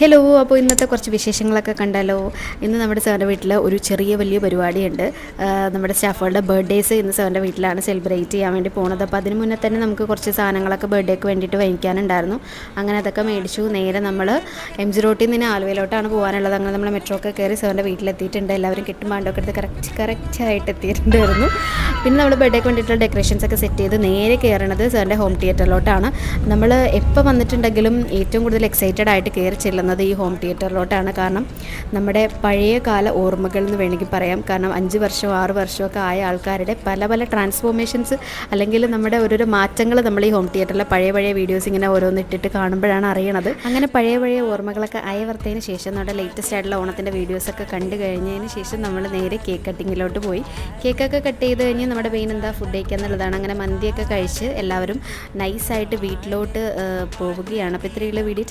Hello, അപ്പോൾ ഇന്നത്തെ കുറച്ച് വിശേഷങ്ങളൊക്കെ കണ്ടാലോ. ഇന്ന് നമ്മുടെ സാറിൻ്റെ വീട്ടിൽ ഒരു വലിയ പരിപാടിയുണ്ട്. നമ്മുടെ സ്റ്റാഫുകളുടെ ബർത്ത്ഡേസ് ഇന്ന് സാറിൻ്റെ വീട്ടിലാണ് സെലിബ്രേറ്റ് ചെയ്യാൻ വേണ്ടി പോകുന്നത്. അപ്പോൾ അതിന് മുന്നേ തന്നെ നമുക്ക് കുറച്ച് സാധനങ്ങളൊക്കെ ബർത്ത്ഡേക്ക് വേണ്ടിയിട്ട് വാങ്ങിക്കാനുണ്ടായിരുന്നു. അങ്ങനെ അതൊക്കെ മേടിച്ചു. നേരെ നമ്മൾ MG റോട്ടിൽ നിന്ന് ആലുവയിലോട്ടാണ് പോകാനുള്ളത്. അങ്ങനെ നമ്മൾ മെട്രോ ഒക്കെ കയറി സാറിൻ്റെ വീട്ടിലെത്തിയിട്ടുണ്ട്. എല്ലാവരും കെട്ടും പാണ്ടൊക്കെ എടുത്ത് കറക്റ്റായിട്ട് എത്തിയിട്ടുണ്ടായിരുന്നു. പിന്നെ നമ്മൾ ബർത്ത്ഡേക്ക് വേണ്ടിയിട്ടുള്ള ഡെക്കറേഷൻസ് ഒക്കെ സെറ്റ് ചെയ്ത് നേരെ കയറണത് സാറിൻ്റെ ഹോം തിയേറ്ററിലോട്ടാണ്. നമ്മൾ എപ്പോൾ വന്നിട്ടുണ്ടെങ്കിലും ഏറ്റവും കൂടുതൽ എക്സൈറ്റഡ് ആയിട്ട് കയറി ചെല്ലുന്നത് ഈ ഹോം തിയേറ്ററിലോട്ടാണ്. കാരണം നമ്മുടെ പഴയ കാല ഓർമ്മകൾ എന്ന് വേണമെങ്കിൽ പറയാം. കാരണം 5 വർഷം 6 വർഷമൊക്കെ ആയ ആൾക്കാരുടെ പല ട്രാൻസ്ഫോർമേഷൻസ് അല്ലെങ്കിൽ നമ്മുടെ ഓരോരോ മാറ്റങ്ങൾ നമ്മൾ ഈ ഹോം തിയേറ്ററിലെ പഴയ വീഡിയോസ് ഇങ്ങനെ ഓരോന്നിട്ടിട്ട് കാണുമ്പോഴാണ് അറിയണത്. അങ്ങനെ പഴയ ഓർമ്മകളൊക്കെ അയവർത്തതിന് ശേഷം നമ്മുടെ ലേറ്റസ്റ്റ് ആയിട്ടുള്ള ഓണത്തിൻ്റെ വീഡിയോസൊക്കെ കണ്ടു കഴിഞ്ഞതിന് ശേഷം നമ്മൾ നേരെ കേക്ക് കട്ടിങ്ങിലോട്ട് പോയി. കേക്കൊക്കെ കട്ട് ചെയ്ത് കഴിഞ്ഞ് നമ്മുടെ മെയിൻ എന്താ ഫുഡ് കഴിക്കുക എന്നുള്ളതാണ്. അങ്ങനെ മന്തിയൊക്കെ കഴിച്ച് എല്ലാവരും നൈസായിട്ട് വീട്ടിലോട്ട് പോവുകയാണ്. അപ്പോൾ ഇത്രയുള്ള വീഡിയോ.